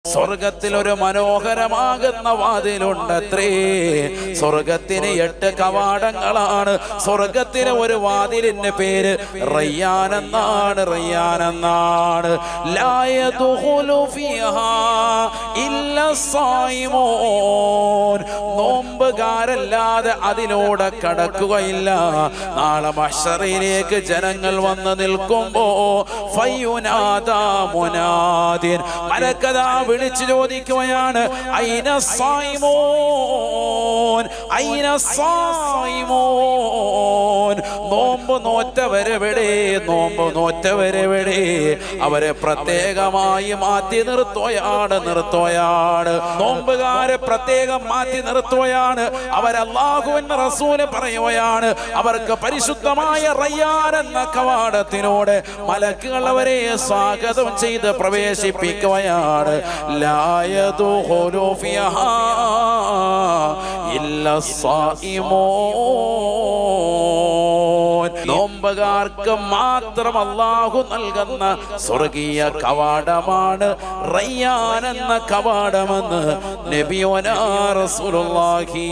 സ്വർഗത്തിൽ ഒരു മനോഹരമാകുന്ന വാതിലുണ്ടത്രേ. സ്വർഗത്തിന് 8 കവാടങ്ങളാണ്. സ്വർഗത്തിന് ഒരു വാതിലിന്റെ പേര് റയ്യാൻ എന്നാണ്. റയ്യാൻ എന്നാണ്. ലാ യദ്ഖുലു ഫീഹാ ഇല്ലാ സ്സായിമൂൻ. നോമ്പുകാരല്ലാതെ അതിലൂടെ കടക്കുകയില്ല. നാളെ മഹ്ശറിലേക്ക് ജനങ്ങൾ വന്ന് നിൽക്കുമ്പോ ഫയുനാദാ മുനാദിൻ, മലക്കദാ വിളിച്ചു ചോദിക്കുകയാണ്, ഐന സായിമോൻ, ഐന സായിമോൻ. നോമ്പ് നോറ്റവരെവിടെ? നോമ്പ് നോറ്റവരെവിടെ? അവരെ പ്രത്യേകമായി മാറ്റി നിർത്തുകയാണ്. നോമ്പുകാരെ പ്രത്യേകം മാറ്റി നിർത്തുകയാണ്. അവരല്ലാഹുവിന്റെ റസൂല് പറയുകയാണ്, അവർക്ക് പരിശുദ്ധമായ റയ്യാൻ എന്ന കവാടത്തിനോട് മലക്കുകൾ അവരെ സ്വാഗതം ചെയ്ത് പ്രവേശിപ്പിക്കുകയാണ്. ലാ യദ്ഖുലു ഫീഹാ ഇല്ലാ സ്സായിമൂൻ. നോമ്പുകാർക്ക് മാത്രം അല്ലാഹു നൽകുന്ന സ്വർഗീയ കവാടമാണ് റയ്യാൻ എന്ന കവാടമെന്ന് നബിയുനാ റസൂലുള്ളാഹി